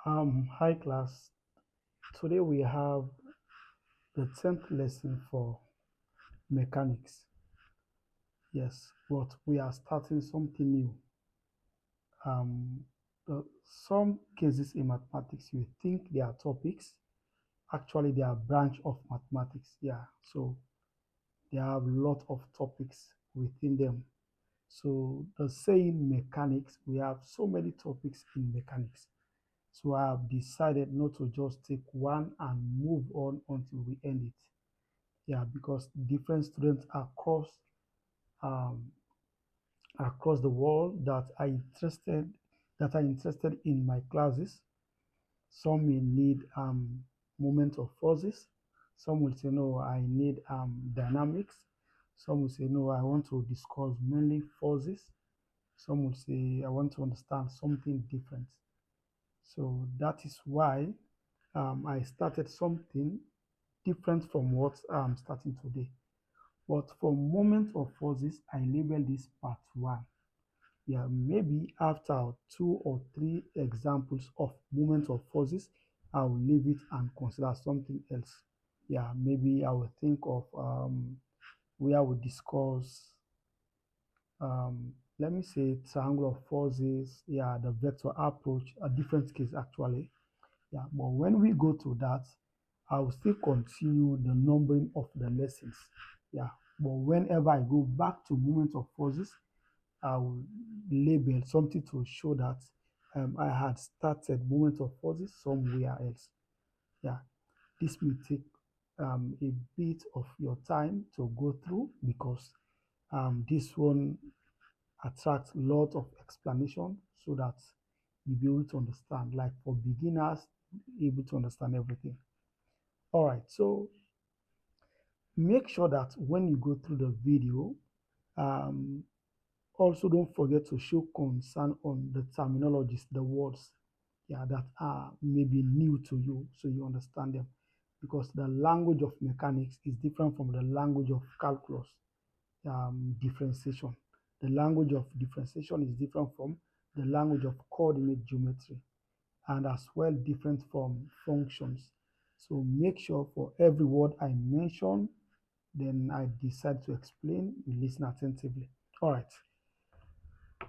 Hi class. Today we have the 10th lesson for mechanics. Yes, but we are starting something new. Um, some cases in mathematics, you think they are topics. Actually, they are branch of mathematics. Yeah, so they have a lot of topics within them. So the saying mechanics, we have so many topics in mechanics. So I have decided not to just take one and move on until we end it. Yeah, because different students um, across the world that are interested in my classes. Some may need moment of forces. Some will say no, I need dynamics. Some will say no, I want to discuss mainly forces. Some will say I want to understand something different. So that is why I started something different from what I'm starting today. But for moment of forces, I label this part one. Yeah, maybe after two or three examples of moment of forces, I will leave it and consider something else. Yeah, maybe I will think of where we discuss, let me say, triangle of forces. Yeah, the vector approach, a different case actually. Yeah, but when we go to that, I will still continue the numbering of the lessons. Yeah, but whenever I go back to moment of forces, I will label something to show that I had started moment of forces somewhere else. Yeah, this will take a bit of your time to go through because this one attracts a lot of explanation so that you'll be able to understand. Like for beginners, able to understand everything. All right, so make sure that when you go through the video, um, also don't forget to show concern on the terminologies, the words, yeah, that are maybe new to you so you understand them. Because the language of mechanics is different from the language of calculus, differentiation. The language of differentiation is different from the language of coordinate geometry and as well different from functions. So make sure for every word I mention, then I decide to explain, you listen attentively. All right.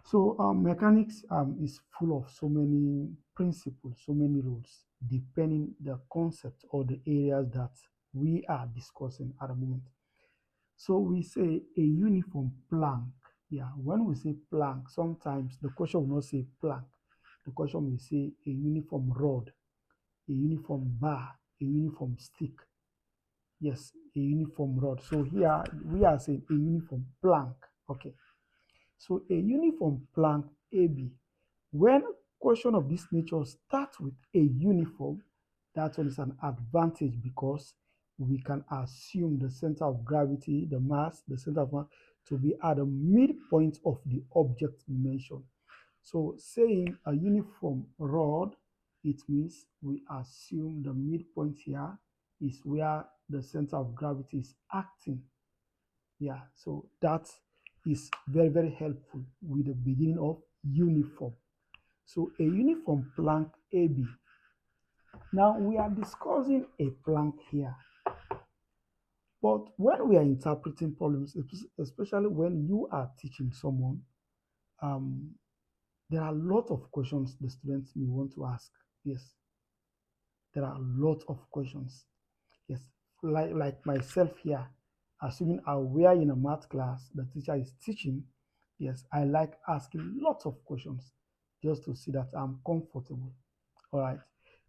So mechanics is full of so many principles, so many rules, depending the concept or the areas that we are discussing at the moment. So we say a uniform plank. Yeah, when we say plank, sometimes the question will not say plank. The question will say a uniform rod, a uniform bar, a uniform stick. Yes, a uniform rod. So here we are saying a uniform plank. Okay. So a uniform plank AB. When question of this nature starts with a uniform, that one is an advantage because we can assume the center of gravity, the mass, the center of mass to be at the midpoint of the object mentioned. So saying a uniform rod, it means we assume the midpoint here is where the center of gravity is acting. Yeah, so that is very, very helpful with the beginning of uniform. So a uniform plank AB. Now we are discussing a plank here. But when we are interpreting problems, especially when you are teaching someone, um, there are a lot of questions the students may want to ask. Yes, there are a lot of questions. Yes, like myself here, assuming we are in a math class, the teacher is teaching. Yes, I like asking lots of questions just to see that I'm comfortable. All right,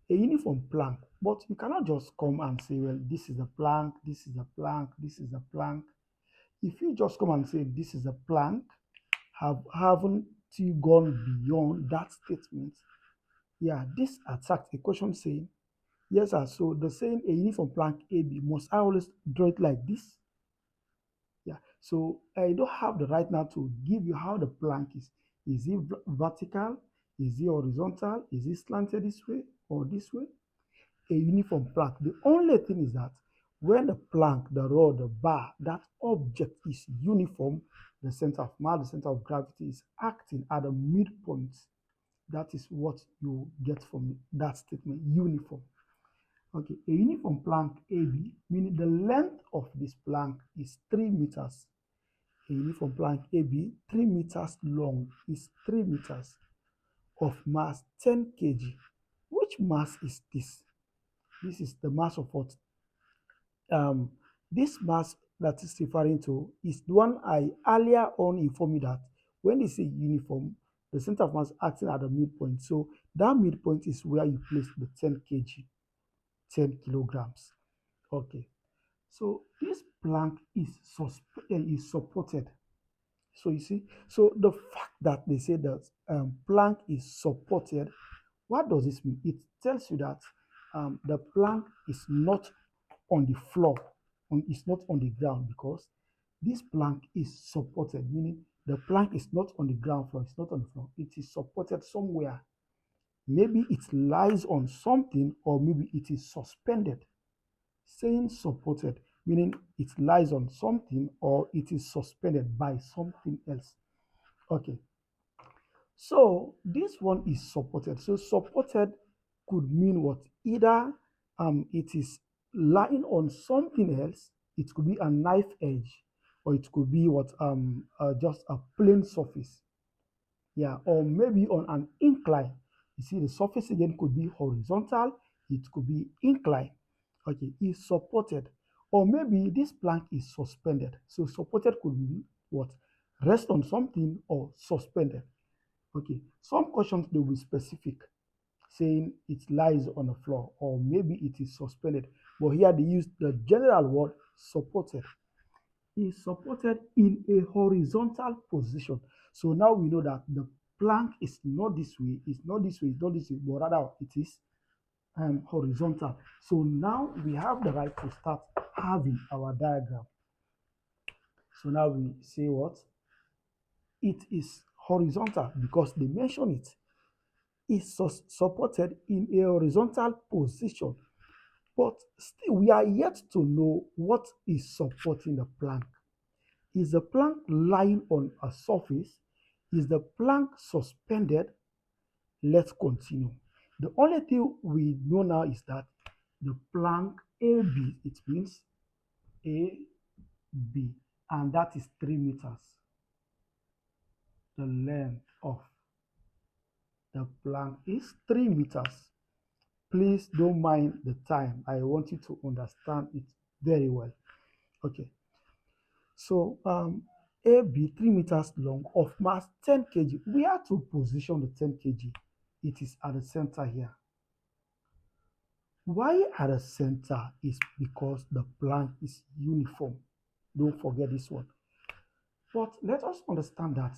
a uniform plank, but you cannot just come and say, well, this is a plank, this is a plank, this is a plank. If you just come and say this is a plank, haven't you gone beyond that statement? Yeah, this attracts a question saying, yes, sir. So the saying a uniform plank AB, must I always draw it like this? Yeah. So I don't have the right now to give you how the plank is. Is it vertical? Is it horizontal? Is it slanted this way or this way? A uniform plank. The only thing is that when the plank, the rod, the bar, that object is uniform, the center of mass, the center of gravity is acting at the midpoint. That is what you get from that statement, uniform. Okay, a uniform plank AB, meaning the length of this plank is 3 meters. A uniform plank AB, 3 meters long, is 3 meters of mass 10 kg. Which mass is this? This is the mass of what? Um, this mass that is referring to is the one I earlier on informed you that when they say uniform, the center of mass acting at the midpoint. So that midpoint is where you place the 10 kg, 10 kilograms. Okay. So this plank is supported. So you see, so the fact that they say that plank is supported, what does this mean? It tells you that the plank is not on the floor, it's not on the ground, because this plank is supported, meaning the plank is not on the ground floor, it's not on the floor, it is supported somewhere. Maybe it lies on something, or maybe it is suspended. Saying supported, meaning it lies on something or it is suspended by something else. Okay, so this one is supported. So supported could mean what? Either it is lying on something else, it could be a knife edge, or it could be what just a plain surface. Yeah, or maybe on an incline. You see, the surface again could be horizontal, it could be incline. Okay, is supported. Or maybe this plank is suspended. So supported could be what? Rest on something or suspended. Okay, some questions they will be specific, saying it lies on the floor, or maybe it is suspended. But here they use the general word supported. Is supported in a horizontal position. So now we know that the plank is not this way, it's not this way, it's not this way, but rather it is horizontal. So now we have the right to start having our diagram. So now we say what? It is horizontal because they mention it. Is supported in a horizontal position. But still, we are yet to know what is supporting the plank. Is the plank lying on a surface? Is the plank suspended? Let's continue. The only thing we know now is that the plank AB, it means AB, and that is 3 meters. The length of the plank is 3 meters. Please don't mind the time. I want you to understand it very well. Okay. So AB 3 meters long of mass 10 kg. We have to position the 10 kg. It is at the center here. Why at the center is because the plank is uniform. Don't forget this one. But let us understand that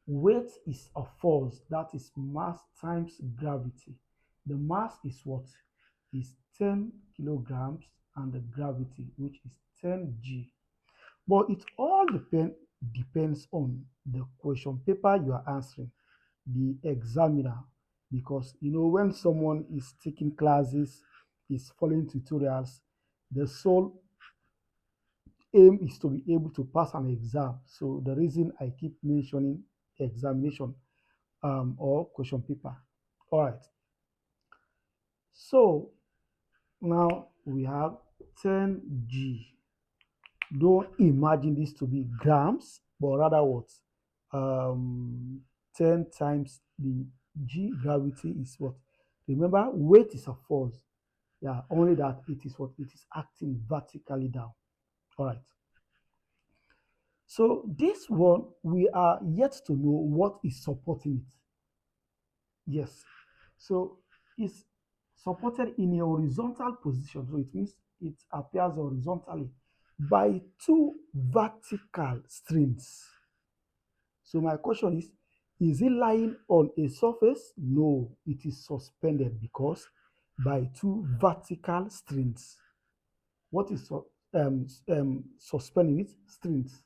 weight is a force, that is mass times gravity. The mass is what? Is 10 kilograms, and the gravity, which is 10 g. But it all depends on the question paper you are answering, the examiner. Because you know, when someone is taking classes, is following tutorials, the sole aim is to be able to pass an exam. So the reason I keep mentioning examination or question paper. All right. So now we have 10 g. Don't imagine this to be grams, but rather what? 10 times the g gravity is what? Remember, weight is a force. Yeah, only that it is what? It is acting vertically down. All right. So this one, we are yet to know what is supporting it. Yes. So it's supported in a horizontal position. So it means it appears horizontally by two vertical strings. So my question is it lying on a surface? No, it is suspended because by two vertical strings. What is suspending it? Strings.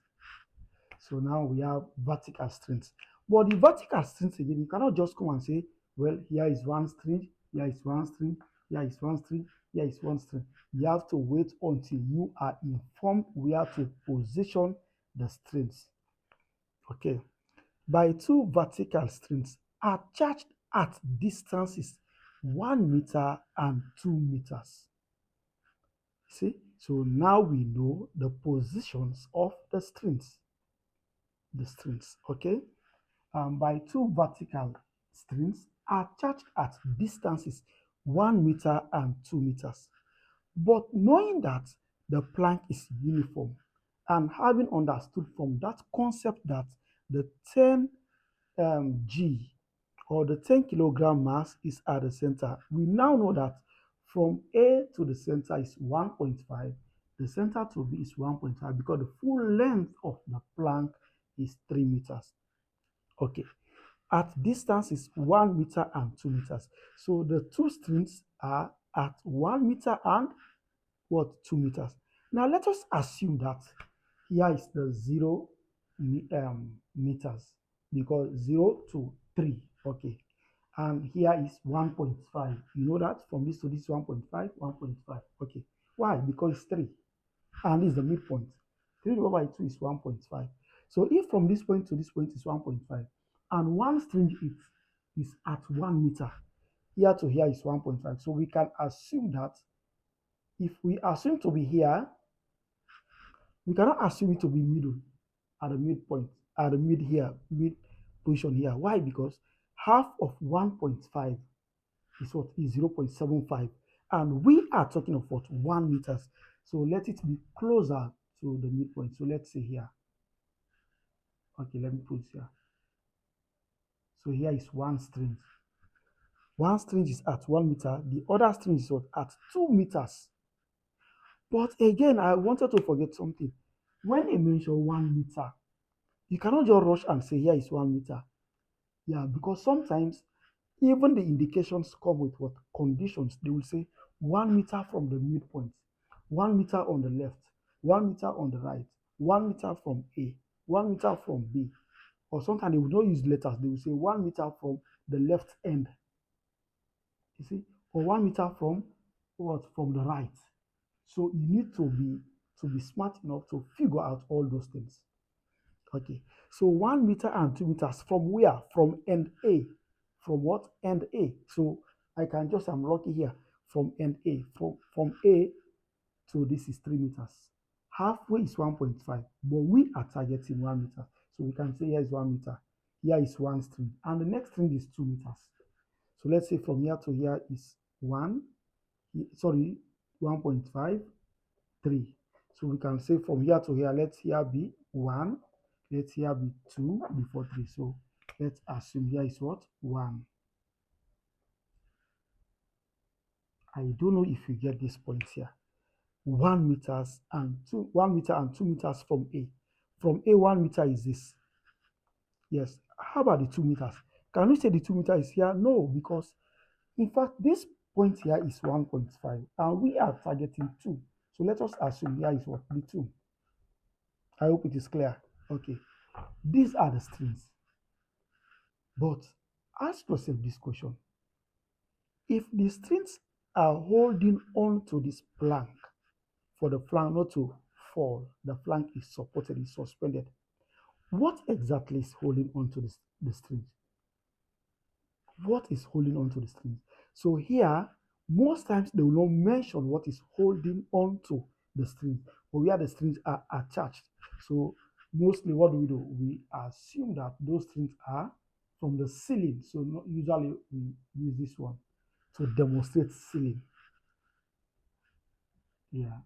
So now we have vertical strings. But the vertical strings again, you cannot just come and say, well, here is one string, here is one string, here is one string, here is one string. You have to wait until you are informed where to position the strings. Okay. By two vertical strings attached at distances 1 meter and 2 meters. See, so now we know the positions of the strings, okay? By two vertical strings attached at distances 1 meter and 2 meters. But knowing that the plank is uniform and having understood from that concept that the 10 G or the 10 kilogram mass is at the center, we now know that from A to the center is 1.5, the center to B is 1.5 because the full length of the plank is 3 meters. Okay, at distance is 1 meter and 2 meters. So the two strings are at 1 meter and what 2 meters. Now let us assume that here is the 0 meters because 0 to 3, okay, and here is 1.5. You know that from this to this 1.5, 1.5, okay. Why? Because it's 3 and this is the midpoint. 3 divided by 2 is 1.5. So if from this point to this point is 1.5 and one string is at 1 meter, here to here is 1.5. So we can assume that if we assume to be here, we cannot assume it to be middle at the midpoint, at the mid position here. Why? Because half of 1.5 is what is 0.75, and we are talking of what 1 meters. So let it be closer to the midpoint. So let's say here. Okay, let me put it here. So here is one string. One string is at 1 meter, the other string is what at 2 meters. But again, I wanted to forget something. When I mention 1 meter, you cannot just rush and say here is 1 meter. Yeah, because sometimes even the indications come with what conditions. They will say 1 meter from the midpoint, 1 meter on the left, 1 meter on the right, 1 meter from A, 1 meter from B. Or sometimes they will not use letters. They will say 1 meter from the left end. You see, or 1 meter from what from the right. So you need to be smart enough to figure out all those things. Okay, so 1 meter and 2 meters from where? From end A. From what? End A. So I can just, I'm lucky here, from end A. From A to this is 3 meters. Halfway is 1.5, but we are targeting 1 meter. So we can say here is 1 meter. Here is one string, and the next string is 2 meters. So let's say from here to here is 1.5, 3. So we can say from here to here, let's here be 1, let's here be 2 before 3. So let's assume here is what? 1. I don't know if you get this point here. 1 meters and 2, 1 meter and 2 meters from A. From A, 1 meter is this. Yes. How about the 2 meters? Can we say the 2 meters is here? No, because in fact, this point here is 1.5 and we are targeting 2. So let us assume here is what? The 2. I hope it is clear. Okay. These are the strings. But ask yourself this question. If the strings are holding on to this plank for the plank not to fall, the plank is supported, is suspended. What exactly is holding on to the strings? What is holding on to the strings? So here, most times they will not mention what is holding on to the strings, but where the strings are attached. So mostly what do? We assume that those strings are from the ceiling. So not usually we use this one to demonstrate ceiling. Yeah.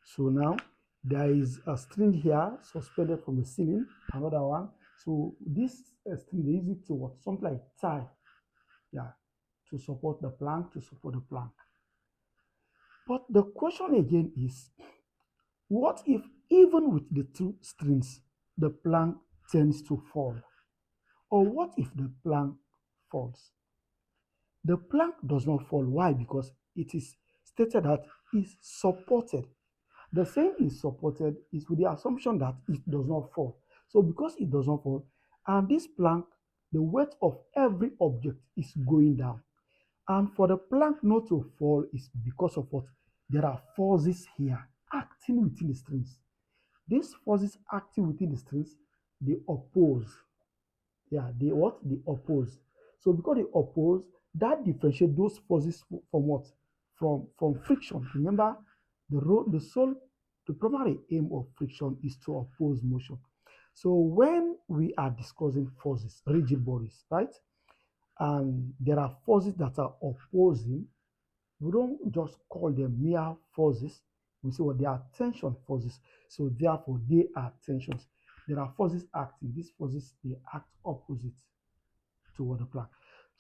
So now there is a string here suspended from the ceiling, another one. So this string they use it to what? Something like tie. Yeah, to support the plank, to support the plank. But the question again is, what if even with the two strings, the plank tends to fall? Or what if the plank falls? The plank does not fall. Why? Because it is stated that it's supported. The saying is supported is with the assumption that it does not fall. So because it does not fall, and this plank, the weight of every object is going down. And for the plank not to fall is because of what? There are forces here acting within the strings. These forces acting within the strings, they oppose. Yeah, they what? They oppose. So because they oppose, that differentiate those forces from what? From friction. Remember, the primary aim of friction is to oppose motion. So when we are discussing forces, rigid bodies, right? And there are forces that are opposing, we don't just call them mere forces. We say, well, they are tension forces. So therefore, they are tensions. There are forces acting. These forces, they act opposite toward the plank.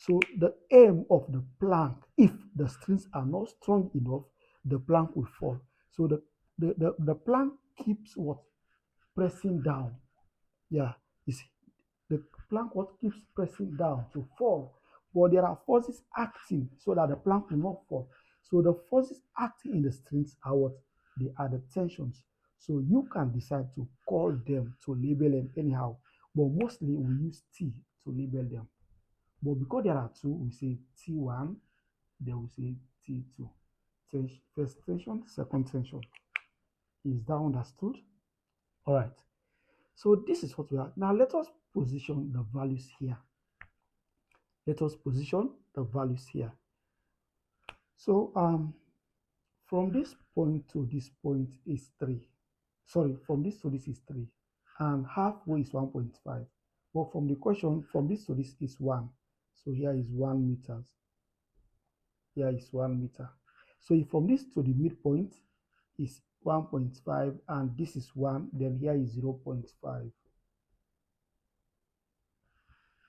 So the aim of the plank, if the strings are not strong enough, the plank will fall. So the plank keeps what? Pressing down. Yeah, you see, the plank what keeps pressing down to fall. But there are forces acting so that the plank will not fall. So the forces acting in the strings are what? They are the tensions. So you can decide to call them, to label them anyhow. But mostly we use T to label them. But because there are two, we say T1, then we say T2. First tension, second tension. Is that understood? All right. So this is what we are. Now let us position the values here. Let us position the values here. So from this point to this point is 3. Sorry, from this to this is 3. And halfway is 1.5. But from the question, from this to this is 1. So here is 1 meters. Here is 1 meter. So if from this to the midpoint is 1.5 and this is 1, then here is 0.5.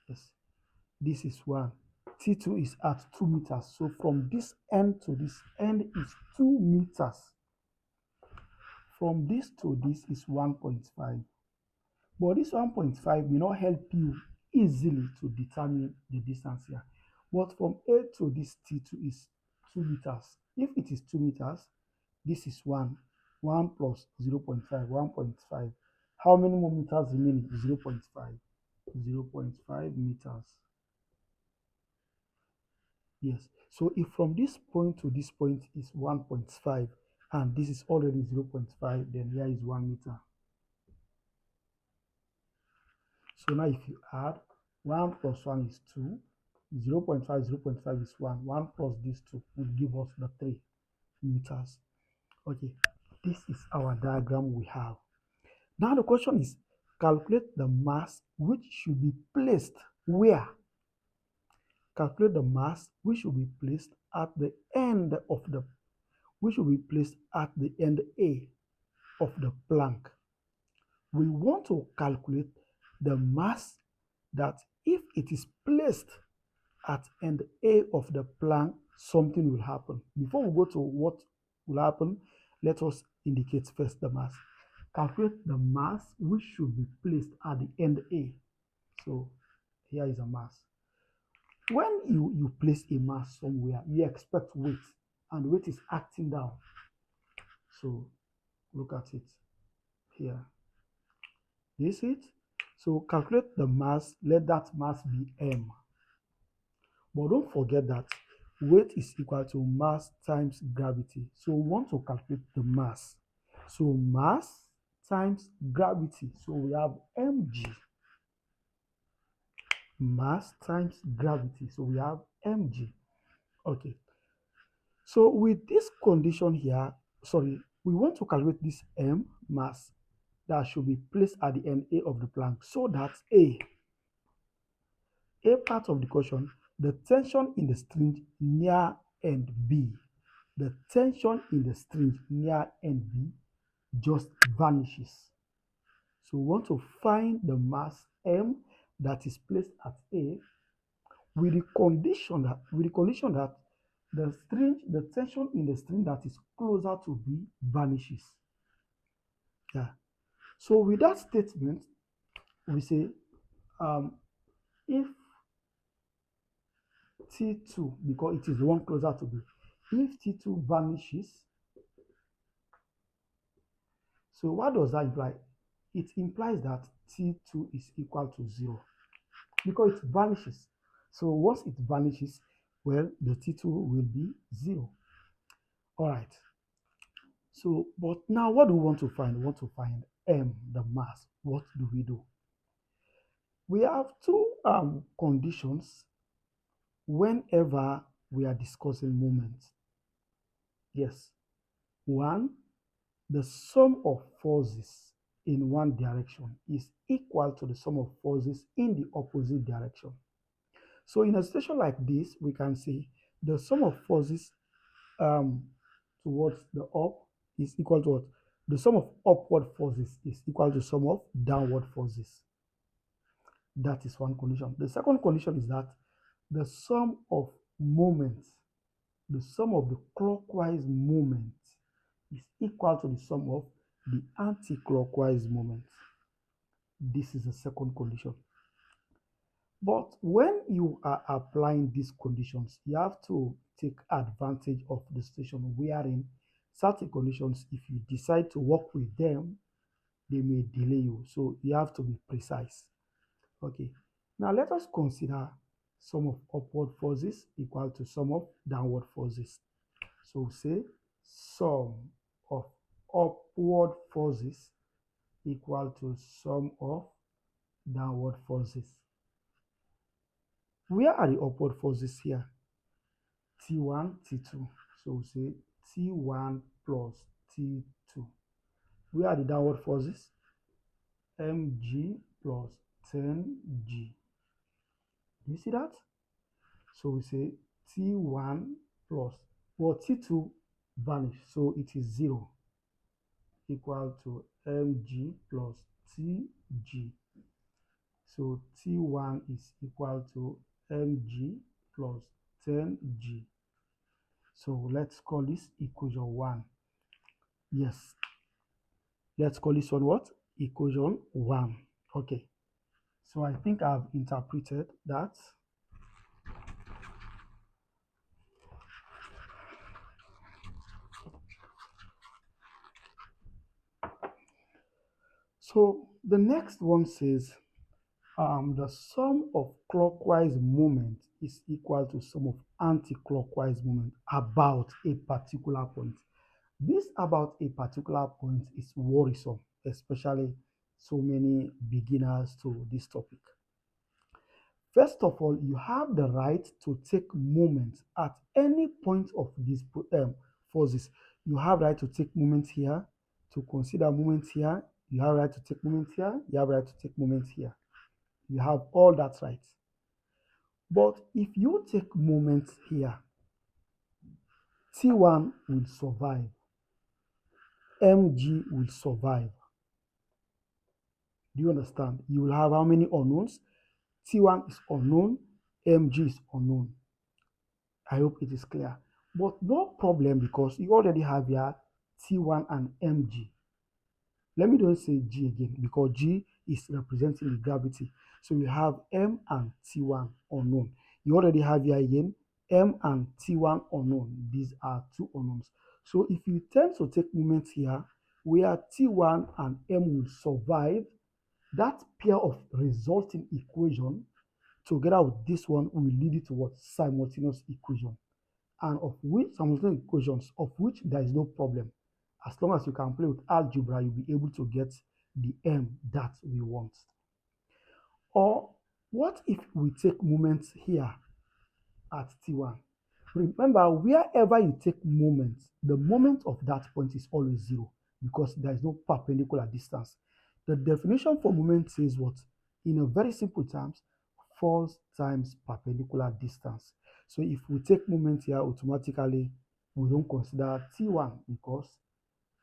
Yes, this is 1. T2 is at 2 meters. So from this end to this end is 2 meters. From this to this is 1.5. But this 1.5 may not help you easily to determine the distance here. But from A to this T2 is 2 meters. If it is 2 meters, this is 1. 1 plus 0.5, 1.5. How many more meters remaining? 0.5. 0.5 meters. Yes. So if from this point to this point is 1.5 and this is already 0.5, then here is 1 meter. So now if you add 1 plus 1 is 2, 0.5, 0.5 is 1, 1 plus this 2 will give us the 3 meters. Okay, this is our diagram we have. Now the question is, calculate the mass which should be placed where? Calculate the mass which should be placed at the end of the, which should be placed at the end A of the plank. We want to calculate the mass that if it is placed at end A of the plank, something will happen. Before we go to what will happen, let us indicate first the mass. Calculate the mass which should be placed at the end A. So here is a mass. When you place a mass somewhere, you expect weight, and weight is acting down. So look at it here. You see it? So calculate the mass, let that mass be m. But don't forget that weight is equal to mass times gravity. So we want to calculate the mass. So mass times gravity. So we have mg. Mass times gravity. So we have mg. Okay. So with this condition here, sorry, we want to calculate this m mass that should be placed at the end A of the plank so that A part of the question, the tension in the string near end B, the tension in the string near end B just vanishes. So we want to find the mass M that is placed at A with the condition that the tension in the string that is closer to B vanishes. Yeah. So with that statement, we say if T2, because it is the one closer to B, if T2 vanishes, so what does that imply? It implies that T2 is equal to 0 because it vanishes. So once it vanishes, well, the T2 will be 0. All right. So, but now what do we want to find? We want to find M, the mass. What do? We have two conditions whenever we are discussing moments. Yes. One, the sum of forces in one direction is equal to the sum of forces in the opposite direction. So in a situation like this, we can say the sum of forces um, towards the up is equal to what? The sum of upward forces is equal to sum of downward forces. That is one condition. The second condition is that the sum of moments, the sum of the clockwise moment is equal to the sum of the anti-clockwise moment. This is the second condition. But when you are applying these conditions, you have to take advantage of the situation wherein certain conditions, if you decide to work with them, they may delay you. So you have to be precise. Okay. Now let us consider sum of upward forces equal to sum of downward forces. So say sum of upward forces equal to sum of downward forces. Where are the upward forces here? T1, T2. So we say T1 plus T2. Where are the downward forces? Mg plus 10G. Do you see that? So we say T1 plus, well, T2 vanish, so it is 0 equal to Mg plus Tg. So T1 is equal to Mg plus 10G. So let's call this equation 1. Yes. Let's call this one what? Equation 1. Okay. So I think I've interpreted that. So the next one says the sum of clockwise moment is equal to sum of anti-clockwise moment about a particular point. This about a particular point is worrisome, especially so many beginners to this topic. First of all, you have the right to take moments at any point of these forces. You have right to take moments here, to consider moments here. You have right to take moments here. You have right to take moments here. You have all that right. But if you take moments here, T1 will survive. Mg will survive. Do you understand? You will have how many unknowns? T1 is unknown, Mg is unknown. I hope it is clear. But no problem because you already have here T1 and Mg. Let me don't say G again because G is representing the gravity. So you have M and T1 unknown. You already have here again M and T1 unknown. These are two unknowns. So if you tend to take moments here where T1 and M will survive, that pair of resulting equation together with this one will lead you to what? Simultaneous equation. And of which simultaneous equations of which there is no problem. As long as you can play with algebra, you'll be able to get the M that we want. Or what if we take moments here at T1? Remember, wherever you take moments, the moment of that point is always 0 because there is no perpendicular distance. The definition for moment says what? In a very simple terms, force times perpendicular distance. So if we take moment here, automatically we don't consider T1 because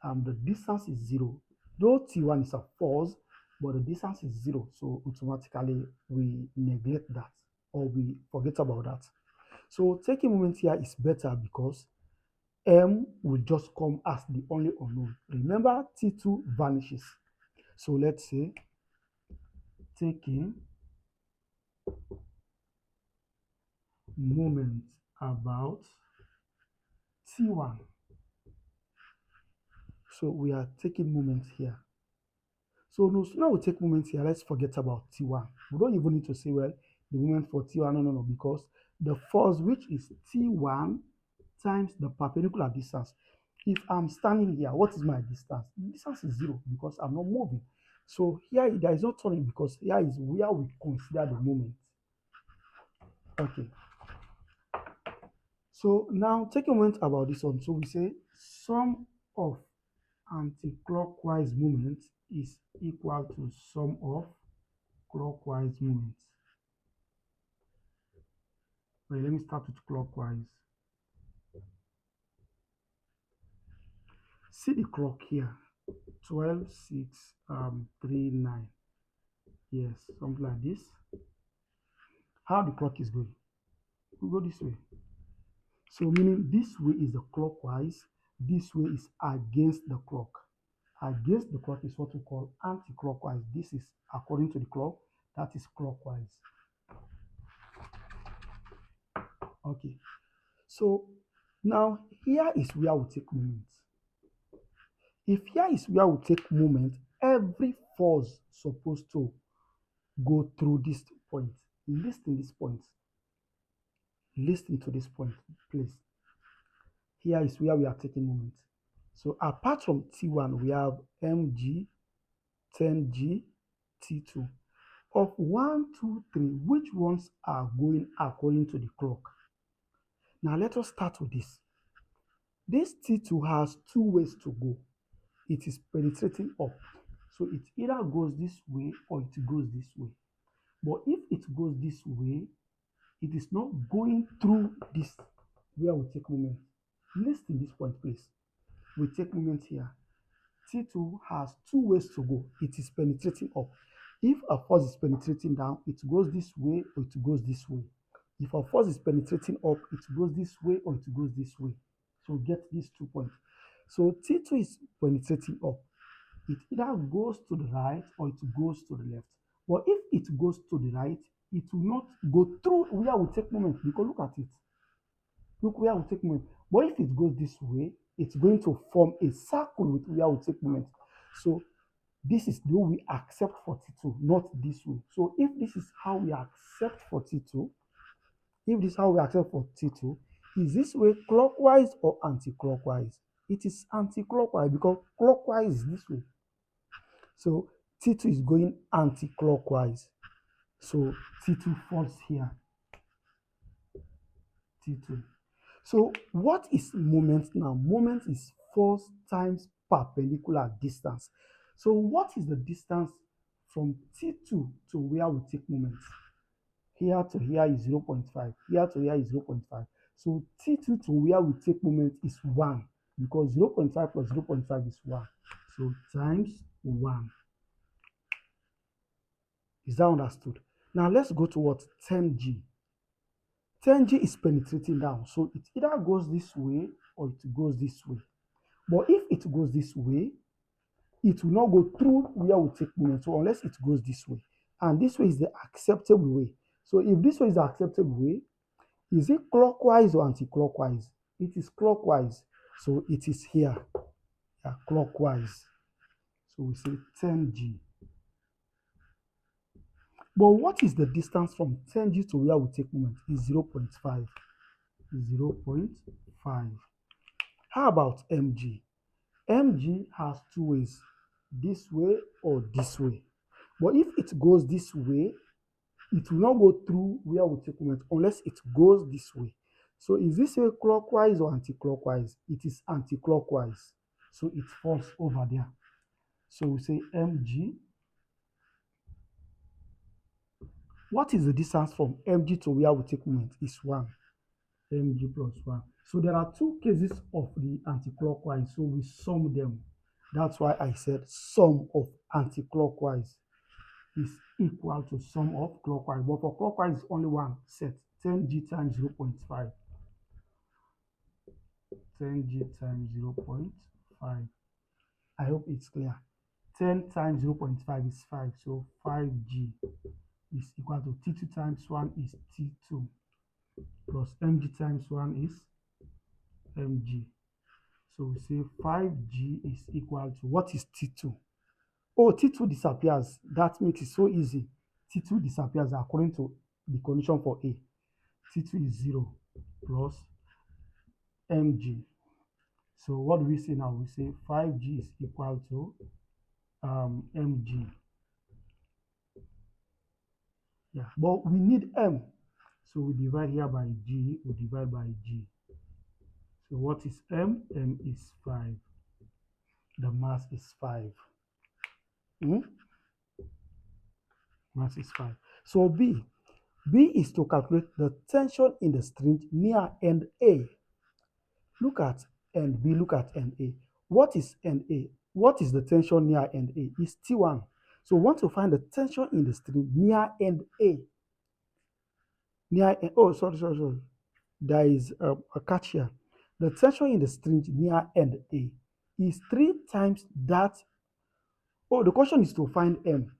the distance is 0. Though T1 is a force, but the distance is 0. So automatically we neglect that or we forget about that. So taking moment here is better because M will just come as the only unknown. Remember, T2 vanishes. So let's say taking moment about T1. So we are taking moments here. So no sooner we take moments here, let's forget about T1. We don't even need to say, well, the moment for T1, no, because the force which is T1 times the perpendicular distance. If I'm standing here, what is my distance? The distance is 0 because I'm not moving. So here there is no turning because here is where we consider the moment. Okay. So now take a moment about this one. So we say sum of anti-clockwise movements is equal to sum of clockwise movements. Wait, let me start with clockwise. See the clock here, 12, 6, 3, 9. Yes, something like this. How the clock is going? We go this way. So meaning this way is the clockwise, this way is against the clock. Against the clock is what we call anti-clockwise. This is according to the clock, that is clockwise. Okay, so now here is where we take moment. If here is where we take moment, every force supposed to go through this point. Listen this point. Listen to this point, please. Here is where we are taking moment. So apart from T1, we have mg, 10g, T2. Of 1, 2, 3, which ones are going according to the clock? Now let us start with this. This T2 has two ways to go. It is penetrating up. So it either goes this way or it goes this way. But if it goes this way, it is not going through this where we take moment. Listen to this point, please. We take moment here. T2 has two ways to go. It is penetrating up. If a force is penetrating down, it goes this way or it goes this way. If a force is penetrating up, it goes this way or it goes this way. So get these 2 points. So T2 is penetrating up. It either goes to the right or it goes to the left. But if it goes to the right, it will not go through where we take moment, because look at it. Look where we take moment. But if it goes this way, it's going to form a circle with where we take moment. So this is the way we accept for T2, not this way. So if this is how we accept for T2, if this is how we accept for T2, is this way clockwise or anti-clockwise? It is anti-clockwise because clockwise is this way. So T2 is going anti-clockwise. So T2 falls here. T2. So what is moment now? Moment is force times perpendicular distance. So what is the distance from T2 to where we take moment? Here to here is 0.5. Here to here is 0.5. So T2 to where we take moment is 1, because 0.5 plus 0.5 is 1. So times 1. Is that understood? Now let's go to what? 10G. 10G is penetrating down. So it either goes this way or it goes this way. But if it goes this way, it will not go through where we take moment. So unless it goes this way. And this way is the acceptable way. So if this way is the acceptable way, is it clockwise or anti-clockwise? It is clockwise. So it is here. Yeah, clockwise. So we say 10G. But what is the distance from 10G to where we take moment? Is 0.5. 0.5. How about mg? Mg has two ways, this way or this way. But if it goes this way, it will not go through where we take moment unless it goes this way. So is this way clockwise or anti-clockwise? It is anti-clockwise. So it falls over there. So we say mg. What is the distance from mg to where we take moment? Is 1. mg plus 1. So there are two cases of the anti-clockwise, so we sum them. That's why I said sum of anti-clockwise is equal to sum of clockwise. But for clockwise, it's only one set, 10G times 0.5. 10G times 0.5. I hope it's clear. 10 times 0.5 is 5, so 5G is equal to T2 times 1 is T2 plus mg times 1 is mg. So we say 5G is equal to, what is T2? Oh, T2 disappears. That makes it so easy. T2 disappears according to the condition for A. T2 is 0 plus mg. So what do we say now? We say 5G is equal to mg. Yeah, but we need m. So we divide here by g, we divide by g. So what is M? M is 5. The mass is 5. Mass is 5. So B. B is to calculate the tension in the string near end A. Look at end B, look at end A. What is end A? What is the tension near end A? It's T1. So we want to find the tension in the string near end A. Sorry. There is a catch here. The tension in the string near end A is 3 times that. Oh, the question is to find M,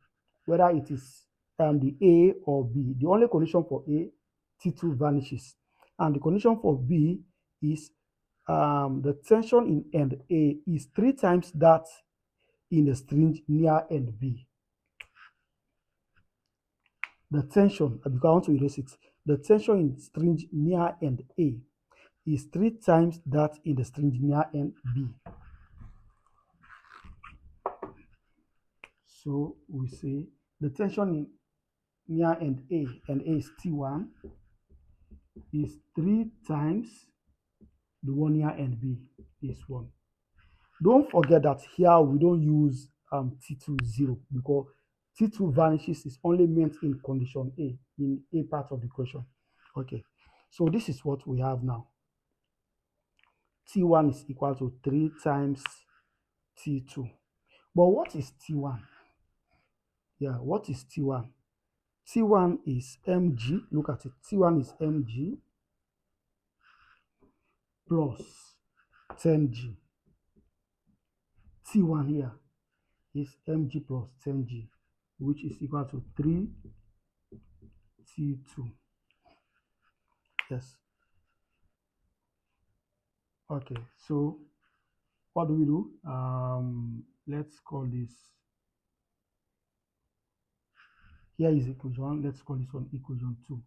whether it is the A or B. The only condition for A, T2 vanishes. And the condition for B is the tension in end A is 3 times that in the string near end B. The tension, because I want to erase it, the tension in string near end A is 3 times that in the string near end B. So we say the tension in near end A, and A is T1, is 3 times the one near end B is 1. Don't forget that here we don't use T2 0 because T2 vanishes is only meant in condition A, in A part of the question. Okay, so this is what we have now. T1 is equal to 3 times T2. But what is T1? Yeah, what is T1? T1 is mg. Look at it. T1 is mg plus 10g. T1 here is mg plus 10g, which is equal to 3 T2. Yes. Okay, so what do we do? Let's call this, here is equation 1. Let's call this one equation 2.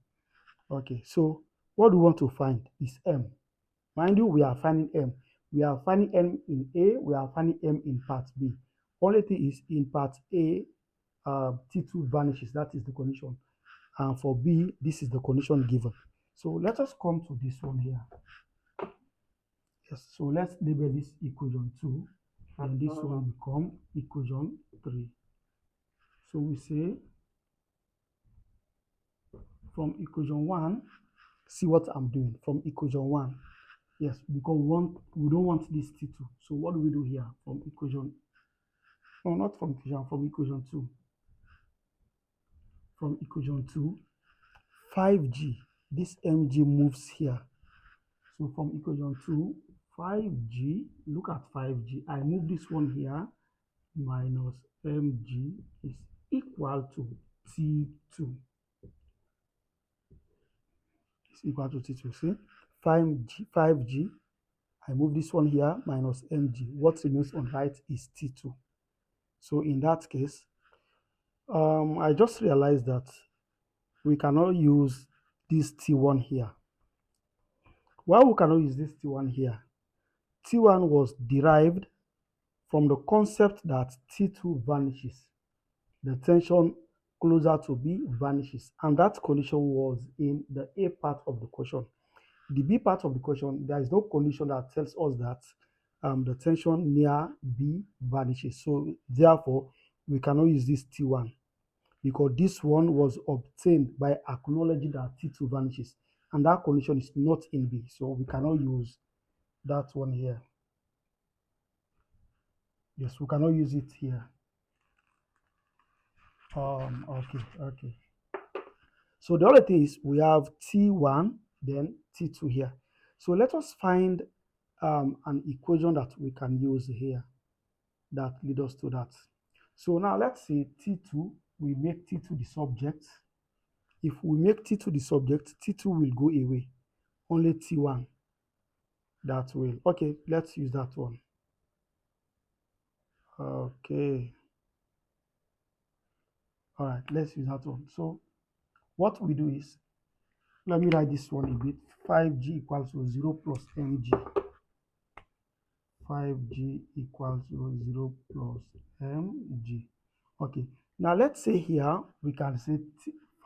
Okay, so what we want to find is M. Mind you, we are finding M. We are finding M in A, we are finding M in part B. Only thing is in part A, T2 vanishes, that is the condition. And for B, this is the condition given. So let us come to this one here. Yes, so let's label this equation 2, and this one become equation 3. So we say from equation 1, see what I'm doing from equation 1. Yes, because we don't want this T2. So what do we do here from equation? No, not from equation, from equation 2. From equation 2, 5g, this mg moves here. So from equation 2, 5g, look at 5g. I move this one here, minus mg is equal to T2. It's equal to T2. See, 5g, I move this one here, minus mg. What remains on right is T2. So in that case, I just realized that we cannot use this T1 here. Why we cannot use this T1 here? T1 was derived from the concept that T2 vanishes. The tension closer to B vanishes, and that condition was in the A part of the question. The B part of the question, there is no condition that tells us that the tension near B vanishes. So therefore, we cannot use this T1 because this one was obtained by acknowledging that T2 vanishes, and that condition is not in B. So we cannot use that one here. Yes, we cannot use it here. Okay. So the other thing is we have T1, then T2 here. So let us find an equation that we can use here that leads us to that. So now let's say T2, we make T2 the subject. If we make T2 the subject, T2 will go away. Only T1 that will. Okay, let's use that one. Okay. All right, let's use that one. So what we do is, let me write this one a bit. 5g equals to 0 plus mg. 5g equals to 0 plus mg. Okay, now let's say here we can say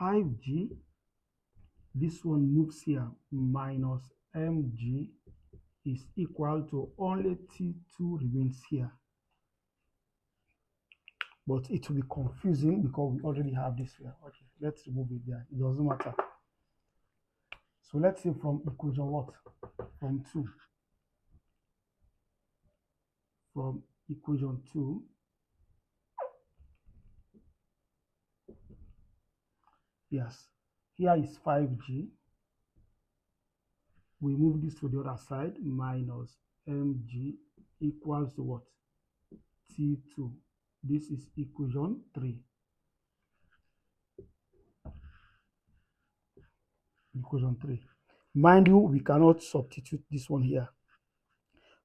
5g, this one moves here, minus mg is equal to only T2 remains here. But it will be confusing because we already have this here. Okay, let's remove it there. It doesn't matter. So let's say from equation what? From 2. From equation 2, yes, here is 5G. We move this to the other side, minus mg equals to what? T2. This is equation 3. Equation 3. Mind you, we cannot substitute this one here.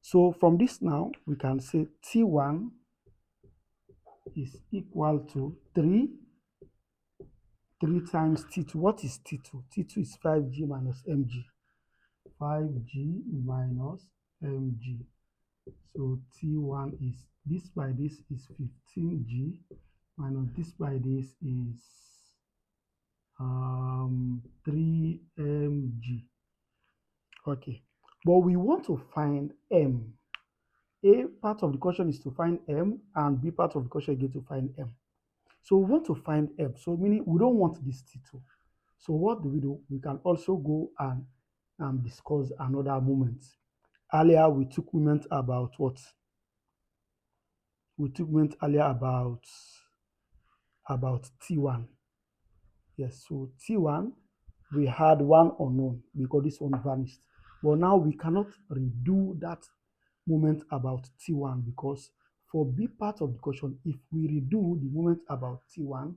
So from this now, we can say T1 is equal to 3 times T2. What is T2? T2 is 5G minus mg. 5G minus mg. So T1 is, this by this is 15G minus this by this is 3mg. Okay, but we want to find m. A part of the question is to find m, and B part of the question again to find m. So we want to find m, so meaning we don't want this T2. So what do? We can also go and discuss another moment. Earlier we took moment about what? We took moment earlier about T1. Yes, so T1, we had one unknown because this one vanished. But now we cannot redo that moment about T1 because for B part of the question, if we redo the moment about T1,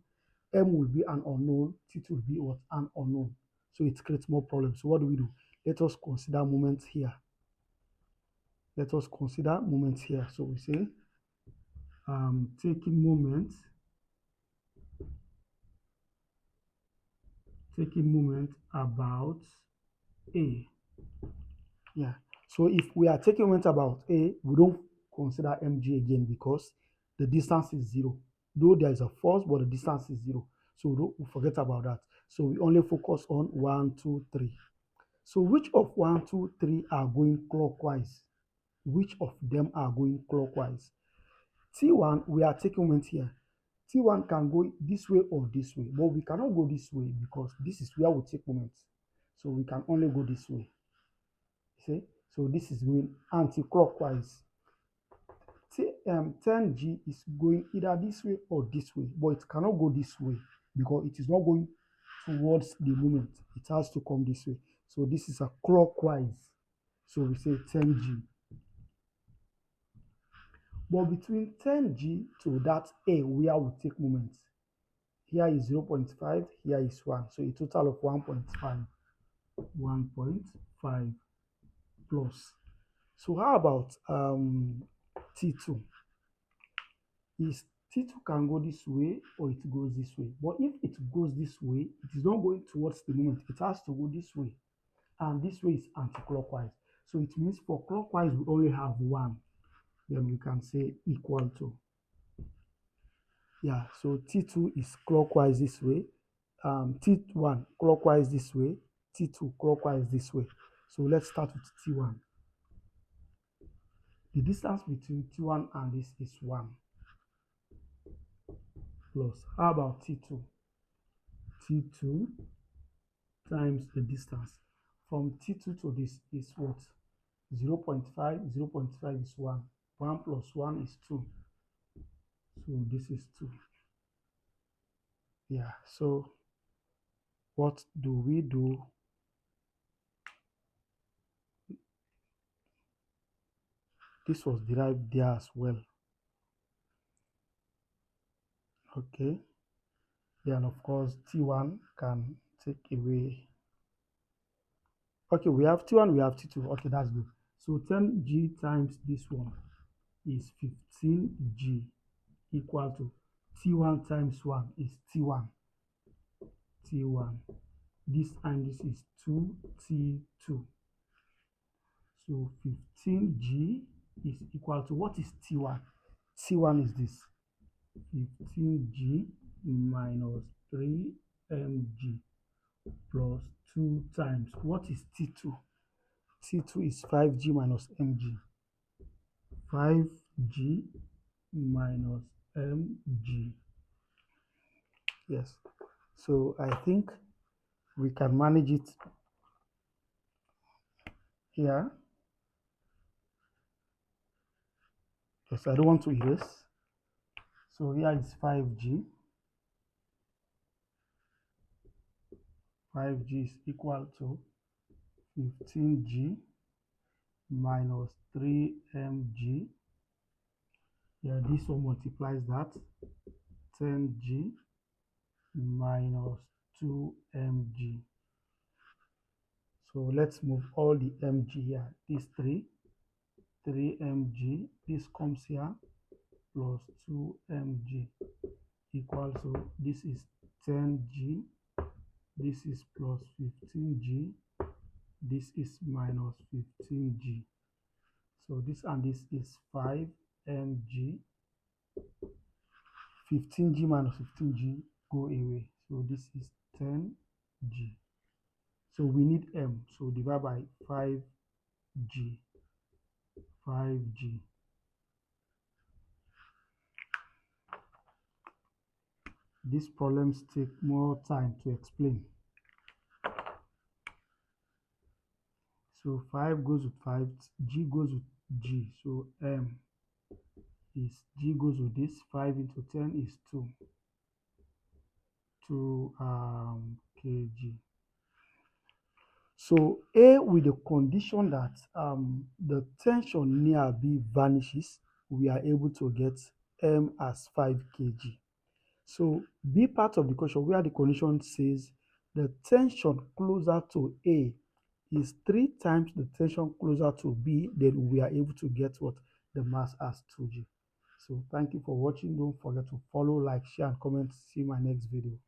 M will be an unknown, T2 will be what? An unknown. So it creates more problems. So what do? Let us consider moments here. Let us consider moments here. So we say taking moment about A. Yeah. So if we are taking moment about A, we don't consider mg again because the distance is 0. Though there is a force, but the distance is 0. So we forget about that. So we only focus on 1, 2, 3. So which of 1, 2, 3 are going clockwise? Which of them are going clockwise? T1, we are taking moment here. T1 can go this way or this way, but we cannot go this way because this is where we take moment. So we can only go this way. See? So this is going anti-clockwise. 10G is going either this way or this way, but it cannot go this way because it is not going towards the moment. It has to come this way. So this is a clockwise. So we say 10G. But between 10G to that A where we take moment, here is 0.5, here is 1. So a total of 1.5. 1.5 plus. So how about T2? Is T2 can go this way or it goes this way. But if it goes this way, it is not going towards the moment. It has to go this way. And this way is anti-clockwise. So it means for clockwise, we only have 1. Then we can say equal to. Yeah, so T2 is clockwise this way. T1 clockwise this way. T2 clockwise this way. So let's start with T1. The distance between T1 and this is 1. Plus, how about T2? T2 times the distance from T2 to this is what? 0.5. 0.5 is 1. 1 plus 1 is 2. So this is 2. Yeah, so what do? This was derived there as well. Okay. Then of course T1 can take away. Okay, we have T1, we have T2. Okay, that's good. So 10G times this one is 15G equal to T1 times 1 is T1. T1. This and this is 2T2. So 15G is equal to what is T1? T1 is this 15G minus 3mg plus 2 times what is T2? T2 is 5G minus mg. 5G minus mg. Yes. So I think we can manage it here. Yes, I don't want to erase. So here is 5G. 5G is equal to 15G minus 3mg. Yeah, this one multiplies that. 10G minus 2mg. So let's move all the mg here. This 3mg. This comes here plus 2mg equals to this is 10G. This is plus 15G. This is minus 15G. So this and this is 5mg. 15G minus 15G go away. So this is 10G. So we need m. So divide by 5G. 5G. These problems take more time to explain. So 5 goes with 5, G goes with G. So m is G goes with this. 5 into 10 is 2 kg. So A, with the condition that the tension near B vanishes, we are able to get M as 5 kg. So B part of the question where the condition says the tension closer to A is 3 times the tension closer to B, then we are able to get what? The mass as 2G. So thank you for watching. Don't forget to follow, like, share, and comment. See my next video.